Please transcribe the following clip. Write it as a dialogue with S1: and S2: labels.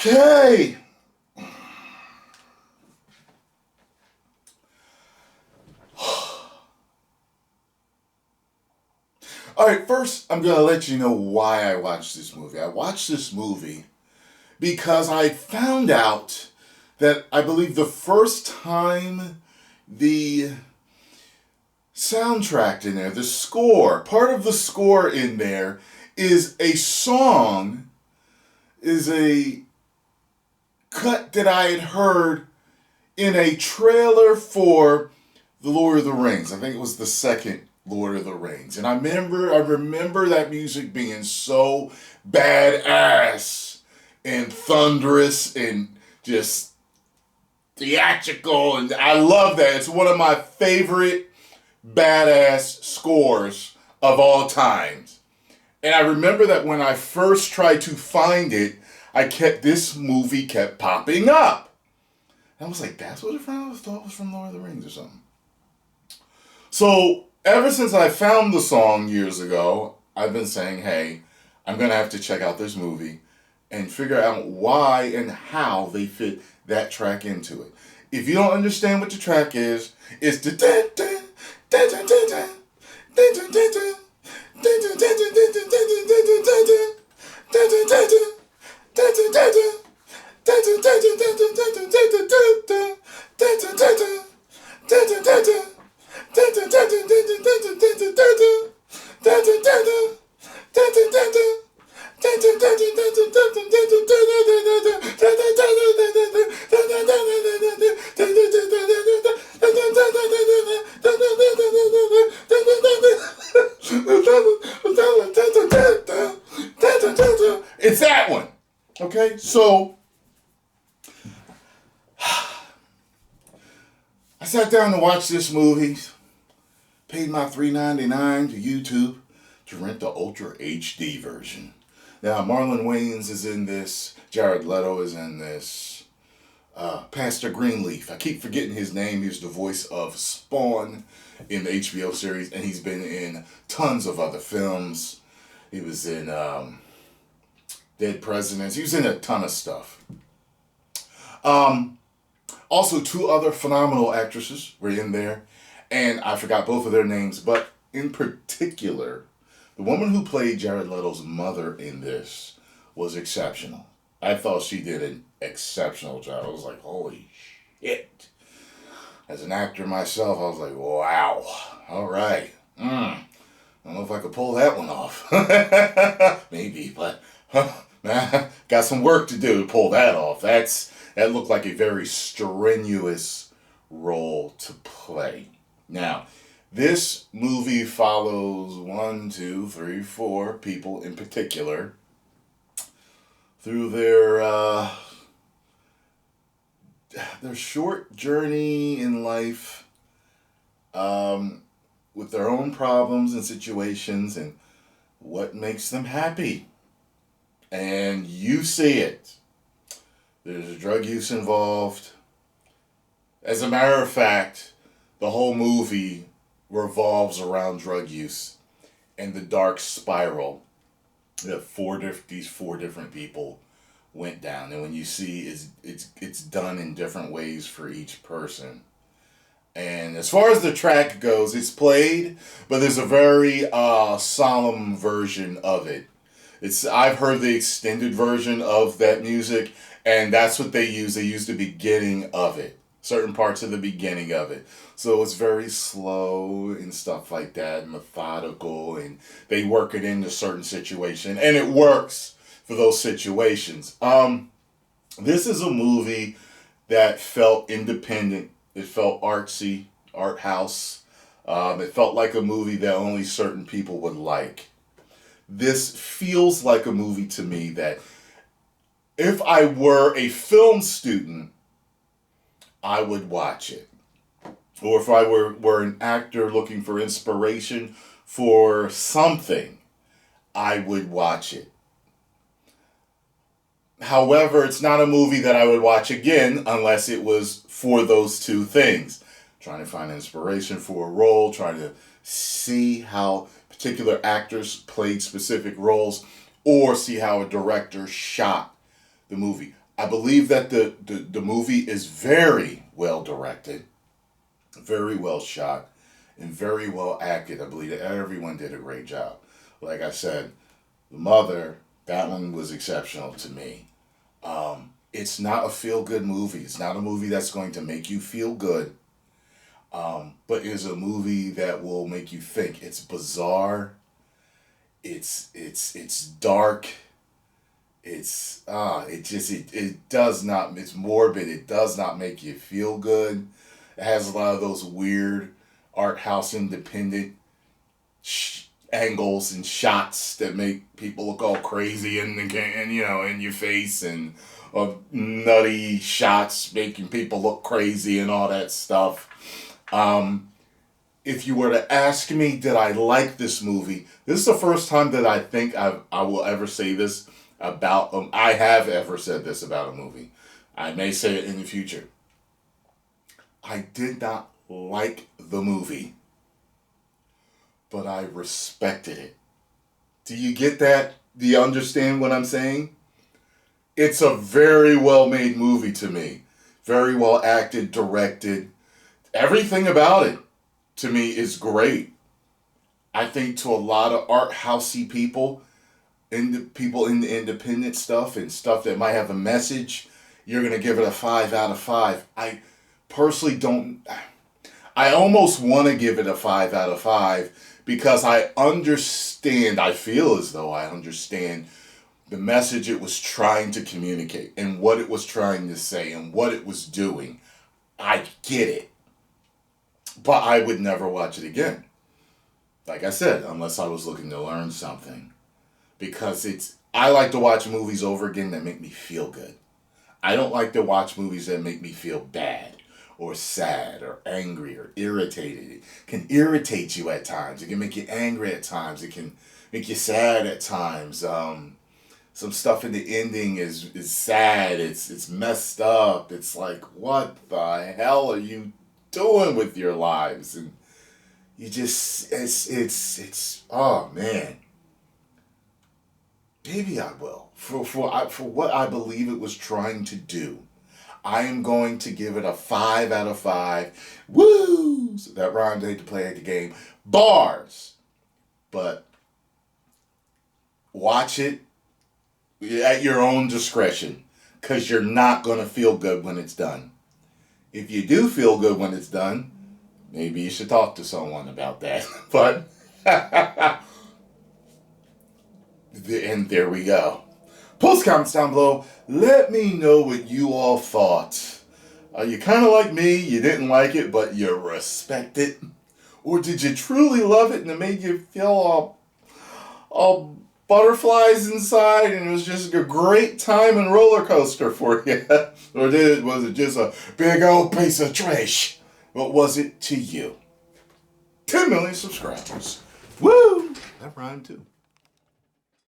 S1: Okay. All right, first, I'm going to let you know why I watched this movie. I watched this movie because I found out that I believe the first time the soundtrack in there, the score, part of the score in there is a song, is a cut that I had heard in a trailer for The Lord of the Rings. I think it was the second Lord of the Rings. And I remember that music being so badass and thunderous and just theatrical, and I love that. It's one of my favorite badass scores of all times. And I remember that when I first tried to find it, this movie kept popping up. And I was like, that's what I thought was from Lord of the Rings or something. So ever since I found the song years ago, I've been saying, hey, I'm going to have to check out this movie and figure out why and how they fit that track into it. If you don't understand what the track is, it's the it's that one. Okay, so I sat down to watch this movie, paid my $3.99 to YouTube to rent the Ultra HD version. Now, Marlon Wayans is in this, Jared Leto is in this, Pastor Greenleaf, I keep forgetting his name, he's the voice of Spawn in the HBO series, and he's been in tons of other films. He was in Dead Presidents, he was in a ton of stuff. Also, two other phenomenal actresses were in there, and I forgot both of their names, but in particular, the woman who played Jared Leto's mother in this was exceptional. I thought she did an exceptional job. I was like, holy shit. As an actor myself, I was like, wow, all right. I don't know if I could pull that one off. Maybe, but got some work to do to pull that off. That looked like a very strenuous role to play. Now, this movie follows 1, 2, 3, 4 people in particular through their short journey in life, with their own problems and situations and what makes them happy. And you see it. There's drug use involved. As a matter of fact, the whole movie revolves around drug use and the dark spiral that these four different people went down. And when you see it's done in different ways for each person. And as far as the track goes, it's played, but there's a very solemn version of it. I've heard the extended version of that music, and that's what they use. They use the beginning of it, certain parts of the beginning of it. So it's very slow and stuff like that, methodical, and they work it into certain situation, and it works for those situations. This is a movie that felt independent. It felt artsy, art house. It felt like a movie that only certain people would like. This feels like a movie to me that if I were a film student, I would watch it. Or if I were an actor looking for inspiration for something, I would watch it. However, it's not a movie that I would watch again unless it was for those two things. Trying to find inspiration for a role, trying to see how particular actors played specific roles, or see how a director shot the movie. I believe that the movie is very well directed, very well shot, and very well acted. I believe that everyone did a great job. Like I said, the mother, that one was exceptional to me. It's not a feel good movie. It's not a movie that's going to make you feel good, but it is a movie that will make you think. It's bizarre. It's dark. It does not. It's morbid. It does not make you feel good. It has a lot of those weird art house independent angles and shots that make people look all crazy and in your face, and nutty shots making people look crazy and all that stuff. If you were to ask me, did I like this movie? This is the first time that I think I will ever say this about I have ever said this about a movie. I may say it in the future. I did not like the movie, but I respected it. Do you get that? Do you understand what I'm saying? It's a very well made movie to me. Very well acted, directed. Everything about it to me is great. I think to a lot of art housey people, people in the independent stuff and stuff that might have a message, you're gonna give it a 5 out of 5. I personally don't. I almost want to give it a 5 out of 5 because I understand. I feel as though I understand the message it was trying to communicate and what it was trying to say and what it was doing. I get it, but I would never watch it again. Like I said, unless I was looking to learn something. Because I like to watch movies over again that make me feel good. I don't like to watch movies that make me feel bad or sad or angry or irritated. It can irritate you at times. It can make you angry at times. It can make you sad at times. Some stuff in the ending is sad. It's messed up. It's like, what the hell are you doing with your lives? And you just it's oh man. Maybe I will. For what I believe it was trying to do, I am going to give it a 5 out of 5. Woo! So that rhymed. I hate to play at the game. Bars. But watch it at your own discretion, because you're not going to feel good when it's done. If you do feel good when it's done, maybe you should talk to someone about that. But and there we go. Post comments down below. Let me know what you all thought. Are you kind of like me? You didn't like it, but you respect it? Or did you truly love it and it made you feel all butterflies inside and it was just a great time and roller coaster for you? Or was it just a big old piece of trash? What was it to you? 10 million subscribers. Woo! That rhymed too.